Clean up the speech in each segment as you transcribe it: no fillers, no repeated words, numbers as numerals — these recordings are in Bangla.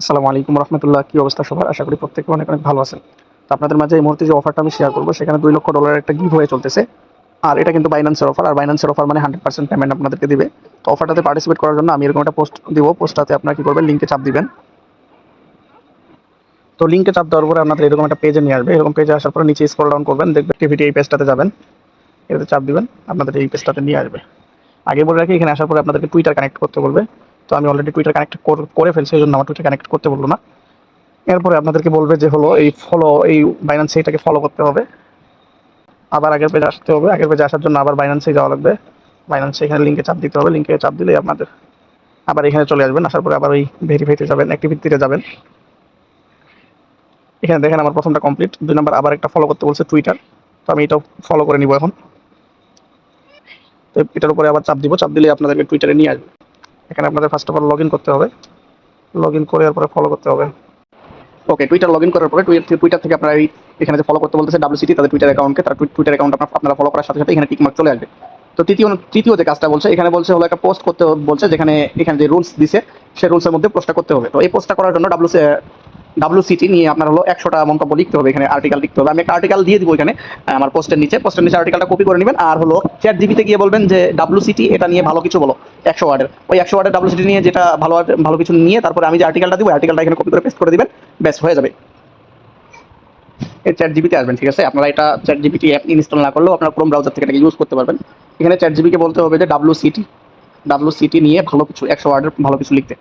আসসালামু আলাইকুম রহমতুল্লাহ। কি অবস্থা সবার? আশা করি প্রত্যেকে অনেক অনেক ভালো আছেন। তো আপনাদের মাঝে এই মুহূর্তে যে অফারটা আমি শেয়ার করবো সেখানে $2 লক্ষ একটা গিভ হয়ে চলতেছে। আর এটা কিন্তু বাইন্যান্সের অফার, আর বাইন্যান্সের অফার মানে 100% পেমেন্ট আপনাদেরকে দিবে। তো অফারটাতে পার্টিসিপেট করার জন্য আমি এরকম একটা পোস্ট দিব। পোস্টটাতে আপনারা কি করবেন, লিঙ্কে চাপ দিবেন। তো লিঙ্কে চাপ দেওয়ার পরে আপনাদের এরকম একটা পেজে নিয়ে আসবে। এরকম পেজে আসার পরে নিচে স্ক্রল ডাউন করবেন, দেখবেন অ্যাক্টিভিটি এই পেজটাতে যাবেন। এটাতে চাপ দিবেন, আপনাদের এই পেজটাতে নিয়ে আসবে। আগে বলে রাখি, এখানে আসার পরে আপনাদেরকে টুইটার কানেক্ট করতে বলবে। তো আমি অলরেডি টুইটার কানেক্ট করে ফেলছি, এই জন্য আমার টুইটার কানেক্ট করতে বললো না। এরপরে আপনাদেরকে বলবে যে হলো এই বাইন্যান্সে এটাকে ফলো করতে হবে। আবার আগের পেজে আসতে হবে। আগের পেজে আসার জন্য আবার বাইন্যান্সে যাওয়া লাগবে। বাইন্যান্সে এখানে লিঙ্কে চাপ দিতে হবে। লিঙ্কে চাপ দিলেই আপনাদের আবার এখানে চলে আসবেন। আসার পরে আবার ওই ভেরিফাইতে যাবেন, অ্যাক্টিভিটিতে যাবেন। এখানে দেখেন আমার প্রথমটা কমপ্লিট। 2 নম্বর আবার একটা ফলো করতে বলছে টুইটার। তো আমি এটাও ফলো করে নিব এখন। তো এটার উপরে আবার চাপ দিব। চাপ দিলে আপনাদেরকে টুইটারে নিয়ে আসবে। এখানে আপনাদের first of all log in করতে হবে। লগ ইন করে এরপরে ফলো করতে হবে। ওকে, টুইটার লগ ইন করার পরে টুইটার থেকে আপনারা এখানে যে ফলো করতে বলতেছে ডাব্লিউসিটি, তাদের টুইটার অ্যাকাউন্টকে, তার টুইটার অ্যাকাউন্ট আপনারা ফলো করার সাথে সাথে এখানে টিকমার্ক চলে আসবে। তো তৃতীয় যে কাজটা বলছে, এখানে বলছে হলো একটা পোস্ট করতে বলছে, যেখানে এখানে যে রুলস দিছে সেই রুলসের মধ্যে পোস্টটা করতে হবে। তো এই পোস্টটা করার জন্য ডাব্লিউসিটি নিয়ে আপনার হলো 100টা মন্তব্য লিখতে হবে, এখানে আর্টিকেল লিখতে হবে। আমি একটা আর্টিকেল দিয়ে দিব এখানে আমার পোস্টের নিচে আর্টিকেলটা কপি করে নেবেন। আর হলো চ্যাট জিপিতে গিয়ে বলবেন যে ডাব্লিউসিটি এটা নিয়ে ভালো কিছু বলো, 100 ওয়ার্ডের। ওই 100 ওয়ার্ডের ডাব্লিউসিটি নিয়ে যেটা ভালো কিছু নিয়ে তারপরে আমি যে আর্টিকেলটা দিব, আর্টিকেলটা এখানে কপি করে পেস্ট করে দিবেন, ব্যাস হয়ে যাবে। এই চ্যাট জিবিতে আসবেন, ঠিক আছে? আপনারা এটা চ্যাট জিপিটি অ্যাপ ইনস্টল না করলেও আপনারা ক্রোম ব্রাউজার থেকে এটাকে ইউজ করতে পারবেন। এখানে চ্যাট জিবিকে বলতে হবে যে ডাব্লিউসিটি নিয়ে ভালো কিছু 100 ওয়ার্ডের ভালো কিছু লিখতে।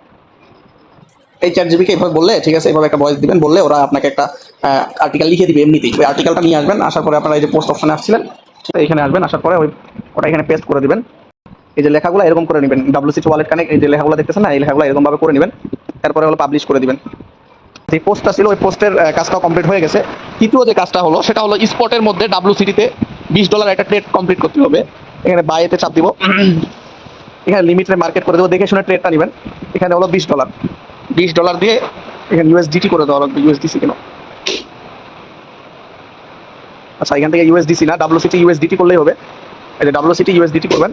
এই চ্যাট জিবিকে এভাবে বললে, ঠিক আছে, এভাবে একটা ভয়েস দিবেন, বললে ওরা আপনাকে একটা আর্টিকেল লিখে দিবে এমনিতেই। ওই আর্টিকেলটা নিয়ে আসবেন। আসার পরে আপনারা এই যে পোস্ট অপশনে আসছিলেন, এখানে আসবেন। আসার পরে ওটা এখানে পেস্ট করে দিবেন। এই যে লেখাগুলো এরকম করে নেবেন, ডাব্লিউসিটি ওয়ালেট কানেক্ট, এই যে লেখাগুলো দেখতেছেন না, এই লেখাগুলো এরকম ভাবে করে নেবেন। তারপরে হলো পাবলিশ করে দিবেন। যে পোস্টটা ছিল ওই পোস্টের কাজটাও কমপ্লিট হয়ে গেছে। তৃতীয় যে কাজটা হলো সেটা হলো স্পটের মধ্যে ডাব্লিউসিটিতে $20 একটা ট্রেড কমপ্লিট করতে হবে। এখানে বাইয়েতে চাপ দিব। এখানে লিমিটে মার্কেট করে দেবো, দেখে শুনে ট্রেডটা নেবেন। এখানে হলো $20 দিয়ে এখানে ইউএসডিটি করে দেওয়া লাগবে। ইউএসডিসি কেন? আচ্ছা, এখান থেকে ইউএসডিসি না, ডাব্লিউসিটি ইউএসডিটি করলেই হবে। এই যে ডাব্লিউসিটি ইউএসডিটি করবেন।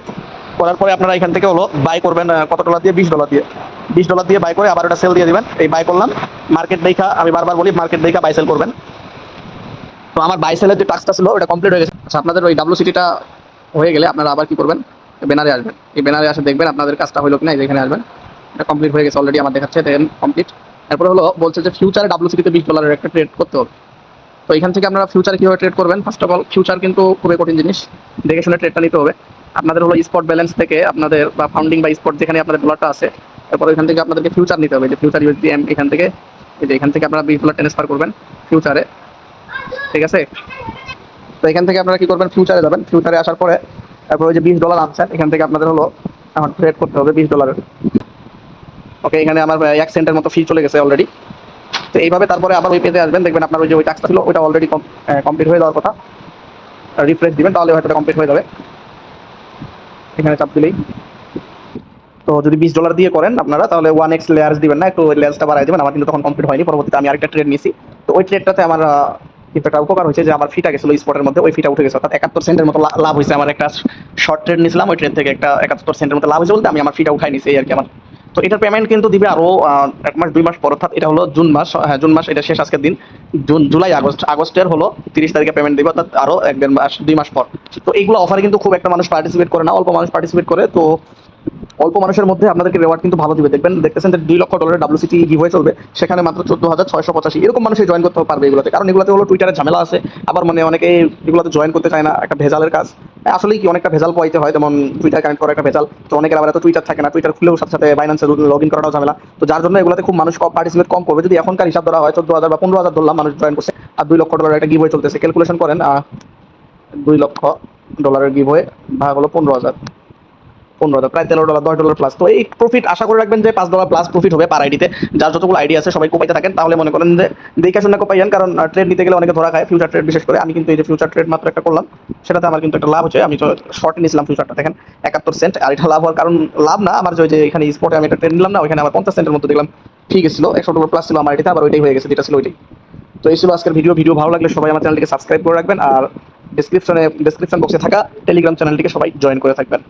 করার পরে আপনারা এখান থেকে হলো বাই করবেন কত ডলার দিয়ে? $20 দিয়ে। $20 দিয়ে বাই করে আবার ওটা সেল দিয়ে দিবেন। এই বাই করলাম, মার্কেট দেখা, আমি বারবার বলি মার্কেট দেখা বাই সেল করবেন। তো আমার বাই সেলের যে টাস্কটা ছিল ওটা কমপ্লিট হয়ে গেছে। আচ্ছা, আপনাদের ওই ডাব্লিউসিটিটা হয়ে গেলে আপনারা আবার কি করবেন, ব্যানারে আসবেন। এই ব্যানারে আসে দেখবেন আপনাদের কাজটা হলো কিনা। এখানে আসবেন, এটা কমপ্লিট হয়ে গেছে অলরেডি, আমার দেখাচ্ছে দেন কমপ্লিট। তারপরে হলো বলছে যে ফিউচারে ডাব্লিউসিটিতে $20 একটা ট্রেড করতে হবে। তো এখান থেকে আপনারা ফিউচারে কীভাবে ট্রেড করবেন? ফার্স্ট অফ অল ফিউচার কিন্তু খুবই কঠিন জিনিস, দেখে শুনে ট্রেডটা নিতে হবে। আপনাদের হলো স্পট ব্যালেন্স থেকে আপনাদের বা ফাউন্ডিং বা স্পট যেখানে আপনাদের ডলারটা আছে, তারপর এখান থেকে আপনাদেরকে ফিউচার নিতে হবে, যে ফিউচার ইউএসডিএম। এখান থেকে এই যে এখান থেকে আপনারা $20 ট্রান্সফার করবেন ফিউচারে, ঠিক আছে? তো এখান থেকে আপনারা কি করবেন, ফিউচারে যাবেন। ফিউচারে আসার পরে তারপর ওই যে $20 আনছেন, এখান থেকে আপনাদের হলো এখন ট্রেড করতে হবে $20। ওকে, এখানে আমার 1 সেন্টের মতো ফি চলে গেছে অলরেডি। তো এইভাবে তারপরে আবার ওই পেজে আসবেন, দেখবেন আপনার ওই যে ওই টাস্কটা ছিল ওইটা অলরেডি কমপ্লিট হয়ে যাওয়ার কথা। রিফ্রেশ দিবেন, তাহলে হয়তো কমপ্লিট হয়ে যাবে। এখানে চাপ দিলেই। তো যদি $20 দিয়ে করেন আপনারা, তাহলে 1x লেয়ার্স দিবেন না, একটু লেয়ার্সটা বাড়াই দিবেন। আমার কিন্তু তখন কমপ্লিট হয়নি, পরবর্তীতে আমি আরেকটা ট্রেড নিয়েছি। তো ওই ট্রেডটাতে আমার কিন্তু একটা উপকার হয়েছে যে আমার ফিটা গেছিল স্পটের মধ্যে, ওই ফিটা উঠে গেছে, অর্থাৎ 71 সেন্টের মতো লাভ হয়েছে। আমার একটা শর্ট ট্রেড নিয়েছিলাম, ওই ট্রেড থেকে একটা 71 সেন্টের মতো লাভ হয়েছে বলতে আমি আমার ফিটা উঠাই নিয়েছি, এই আর কি। আমার তো এটার পেমেন্ট কিন্তু দিবে আরো 1 মাস 2 মাস পর, অর্থাৎ এটা হলো জুন মাস। হ্যাঁ, জুন মাস, এটা শেষ আজকের দিন। জুলাই আগস্টের হলো 30 তারিখে পেমেন্ট দিবে, অর্থাৎ আরো 1 মাস 2 মাস পর। তো এইগুলো অফারে কিন্তু খুব একটা মানুষ পার্টিসিপেট করে না, অল্প মানুষ পার্টিসিপেট করে। তো অল্প মানুষের মধ্যে আপনাদেরকে রেওয়ার্ড কিন্তু ভালো দিবে। দেখতেছেন যে $2 লক্ষ ডাব্লিউসিটি গিভওয়ে চলবে, সেখানে মাত্র 14,685 এরকম মানুষই জয়েন করতে পারবে এগুলোতে। কারণ এগুলোতে হলো টুইটারের ঝামেলা আছে, আবার মানে অনেকে এগুলোতে জয়েন করতে চায় না, একটা ভেজালের কাজ। আসলেই কি অনেকটা ভেজাল পাইতে হয়, যেমন টুইটার কানেক্ট করা একটা ভেজাল। তো অনেকের আবার এত টুইটার থাকে না, টুইটার খুলেও সাথে সাথে বাইন্যান্সে লগ ইন করাটাও ঝামেলা। তো যার জন্য এগুলোতে খুব মানুষ পার্টিসিপেট কম করবে। যদি এখনকার হিসাব ধরা হয় 14,000 বা 15,000 ধরলাম মানুষ জয়েন করছে, আর $2 লক্ষ একটা গিভওয়ে চলতেছে, ক্যালকুলেশন করেন। $2 লক্ষ গিভওয়ে ভাগ হলো 15,000, প্রায় $13, $10 প্লাস। তো এই প্রফিট আশা করে রাখবেন যে $5 প্লাস প্রফিট হবে পার আইডিতে। যার যতগুলো আইডি আছে সবাই কোপাইতে থাকেন, তাহলে মনে করেন যে দেখে শুনে কোপাইয়েন। কারণ ট্রেড নিতে গেলে অনেকে ধরা খায়, ফিউচার ট্রেড বিশেষ করে। আমি কিন্তু এই যে ফিউচার ট্রেড মাত্র একটা করলাম, সেটাতে আমার কিন্তু একটা লাভ হচ্ছে। আমি তো শর্টে নিয়েছিলাম ফিউচারটা, দেখেন 71 সেন্ট। আর এটা লাভ হওয়ার কারণ, লাভ না, আমার যে এখানে স্পটে আমি একটা ট্রেড নিলাম না, ওইখানে আমার 50 সেন্টের মতো দেখলাম ঠিক ছিল। $100 প্লাস ছিল আমার আইডিতে, আবার ওইটাই হয়ে গেছে, যেটা ছিল ওইটাই। তো এই ছিল আজকের ভিডিও ভালো লাগলে সবাই আমার চ্যানেলটিকে সাবস্ক্রাইব করে রাখবেন, আর ডিসক্রিপশন বক্সে থাকা টেলিগ্রাম চ্যানেলটিকে সবাই জয়েন করে থাকবেন।